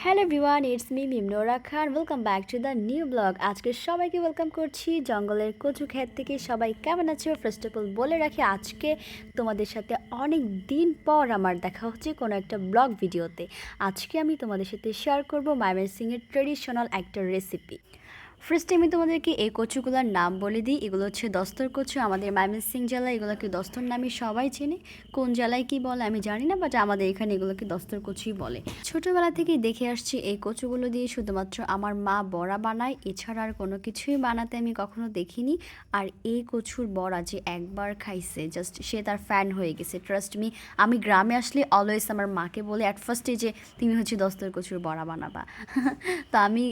Hello everyone, it's me Mimnora Khan. Welcome back to the new blog. আজকে সবাইকে welcome করছি জঙ্গলের কচু ক্ষেত থেকে। সবাই কেমন আছো? ফার্স্ট অফ অল বলে রাখি, আজকে তোমাদের সাথে অনেক দিন পর আমার দেখা হচ্ছে কোনো একটা ব্লগ ভিডিওতে। আজকে আমি তোমাদের সাথে শেয়ার করবো ময়মনসিংহের ট্রেডিশনাল একটা রেসিপি। ফার্স্টে আমি তোমাদেরকে এই কচুগুলোর নাম বলে দিই। এগুলো হচ্ছে দস্তর কচু। আমাদের ময়মনসিংহ জেলায় এগুলোকে দস্তর নামে সবাই চেনে। কোন জেলায় কি বলে আমি জানি না, বাট আমাদের এখানে এগুলোকে দস্তর কচুই বলে। ছোটোবেলা থেকেই দেখে আসছি এই কচুগুলো দিয়ে শুধুমাত্র আমার মা বড়া বানায়, এছাড়া আর কোনো কিছুই বানাতে আমি কখনো দেখিনি। আর এই কচুর বড়া যে একবার খাইছে, জাস্ট সে তার ফ্যান হয়ে গেছে। ট্রাস্ট মি, আমি গ্রামে আসলে অলওয়েজ আমার মাকে বলে অ্যাট ফার্স্টে যে তুমি হচ্ছে দস্তর কচুর বড়া বানাবা। তো আমি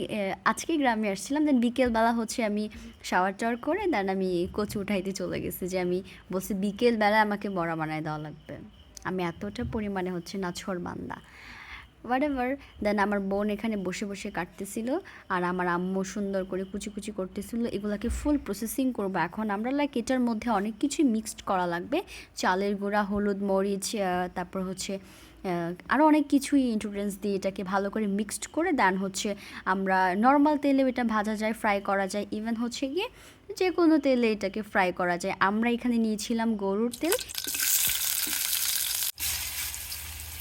আজকে গ্রামে আসছিলাম, দেন বিকেলবেলা হচ্ছে আমি শাওয়ার টাওয়ার করে দেন আমি কচু উঠাইতে চলে গেছি, যে আমি বলছি বিকেলবেলা আমাকে বড়া বানায় দেওয়া লাগবে। আমি এতটা পরিমাণে হচ্ছে নাছোড় বান্দা, হোয়াট এভার। দেন আমার বোন এখানে বসে বসে কাটতেছিল, আর আমার আম্মু সুন্দর করে কুচি কুচি করতেছিল। এগুলাকে ফুল প্রসেসিং করবো এখন আমরা। লাইক এটার মধ্যে অনেক কিছুই মিক্সড করা লাগবে, চালের গুঁড়া, হলুদ, মরিচ, তারপর হচ্ছে আরও অনেক কিছুই ইনগ্রিডিয়েন্টস দিয়ে এটাকে ভালো করে মিক্সড করে দেন হচ্ছে আমরা নর্মাল তেলেও এটা ভাজা যায়, ফ্রাই করা যায়, ইভেন হচ্ছে গিয়ে যে কোনো তেলে এটাকে ফ্রাই করা যায়। আমরা এখানে নিয়েছিলাম গরুর তেল।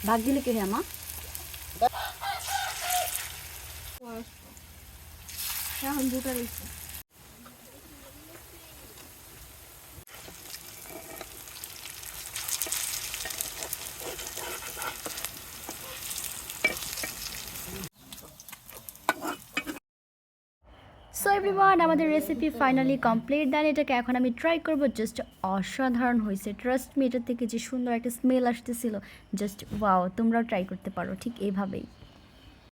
ভাগ দিলে কে হ্যাঁ মা? এখন দুটো রয়েছে। সো এভরিওয়ান, আমাদের রেসিপি ফাইনালি কমপ্লিট। দেন এটাকে এখন আমি ট্রাই করবো। জাস্ট অসাধারণ হয়েছে, ট্রাস্ট মি। এটার থেকে যে সুন্দর একটা স্মেল আসতেছিল, জাস্ট ওয়াও। তোমরাও ট্রাই করতে পারো ঠিক এইভাবেই।